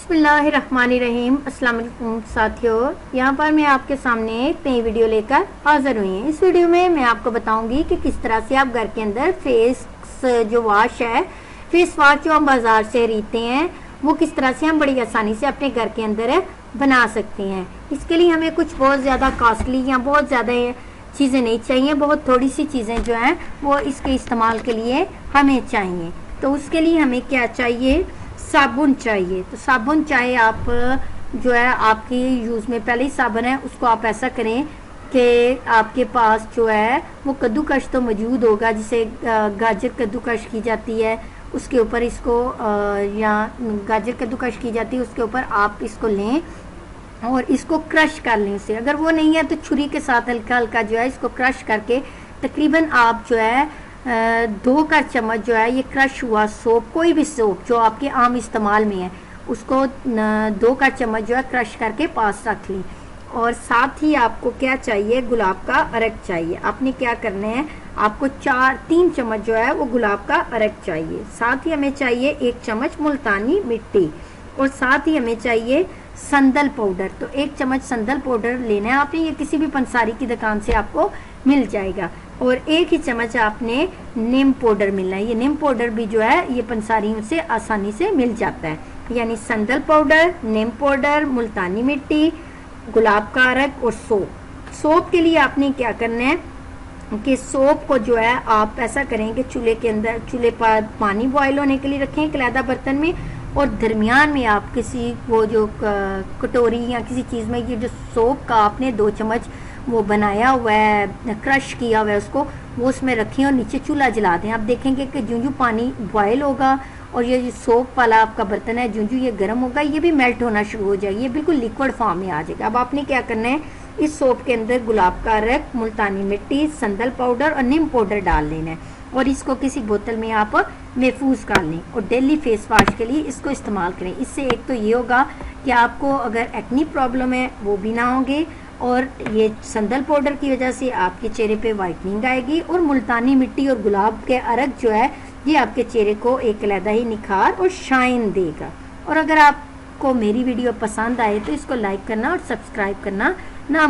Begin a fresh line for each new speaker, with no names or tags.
बिस्मिल्लाहिर्रहमानिर्रहीम। अस्सलाम वालेकुम साथियों, यहाँ पर मैं आपके सामने एक नई वीडियो लेकर हाजिर हुई हूँ। इस वीडियो में मैं आपको बताऊंगी कि किस तरह से आप घर के अंदर फेस जो वॉश है, फेस वॉश जो हम बाज़ार से खरीदते हैं, वो किस तरह से हम बड़ी आसानी से अपने घर के अंदर बना सकते हैं। इसके लिए हमें कुछ बहुत ज़्यादा कॉस्टली या बहुत ज़्यादा चीज़ें नहीं चाहिए, बहुत थोड़ी सी चीज़ें जो हैं वो इसके इस्तेमाल के लिए हमें चाहिए। तो उसके लिए हमें क्या चाहिए? साबुन चाहिए। तो साबुन चाहे आप जो है आपकी यूज़ में पहले ही साबुन है, उसको आप ऐसा करें कि आपके पास जो है वो कद्दूकश तो मौजूद होगा, जिसे गाजर कद्दूकश की जाती है, उसके ऊपर इसको या गाजर कद्दूकश की जाती है, उसके ऊपर आप इसको लें और इसको क्रश कर लें उसे। अगर वो नहीं है तो छुरी के साथ हल्का हल्का जो है इसको क्रश करके तकरीबन आप जो है 2 का चम्मच जो है ये क्रश हुआ सोप, कोई भी सोप जो आपके आम इस्तेमाल में है, उसको 2 का चम्मच जो है क्रश करके पास रख लें। और साथ ही आपको क्या चाहिए? गुलाब का अरक चाहिए। आपने क्या करना है, आपको 3 चम्मच जो है वो गुलाब का अरक चाहिए। साथ ही हमें चाहिए 1 चम्मच मुल्तानी मिट्टी और साथ ही हमें चाहिए संदल पाउडर। तो 1 चम्मच संदल पाउडर लेना है आपने, ये किसी भी पंसारी की दुकान से आपको मिल जाएगा। और 1 ही चम्मच आपने नीम पाउडर मिलना है। ये नीम पाउडर भी जो है ये पंसारियों से आसानी से मिल जाता है। यानी संदल पाउडर, नीम पाउडर, मुल्तानी मिट्टी, गुलाब का अरक और सोप। सोप के लिए आपने क्या करना है कि सोप को जो है आप ऐसा करें कि चूल्हे पर पानी बॉयल होने के लिए रखें एक अलग बर्तन में, और दरमियान में आप किसी वो जो कटोरी या किसी चीज़ में ये जो सोप का आपने 2 चम्मच वो बनाया हुआ है, क्रश किया हुआ है, उसको वो उसमें रखें और नीचे चूल्हा जला दें। आप देखेंगे कि जो पानी बॉयल होगा और ये जो सोप वाला आपका बर्तन है, जो ये गर्म होगा, ये भी मेल्ट होना शुरू हो जाएगी, ये बिल्कुल लिक्विड फॉर्म में आ जाएगा। अब आपने क्या करना है, इस सोप के अंदर गुलाब का अरक, मुल्तानी मिट्टी, संदल पाउडर और नीम पाउडर डाल लेना है और इसको किसी बोतल में आप महफूज कर लें और डेली फेस वॉश के लिए इसको इस्तेमाल करें। इससे एक तो ये होगा कि आपको अगर एक्नी प्रॉब्लम है वो भी ना होंगे, और ये संदल पाउडर की वजह से आपके चेहरे पे वाइटनिंग आएगी, और मुल्तानी मिट्टी और गुलाब के अरक जो है ये आपके चेहरे को एक अलग ही निखार और शाइन देगा। और अगर आपको मेरी वीडियो पसंद आए तो इसको लाइक करना और सब्सक्राइब करना ना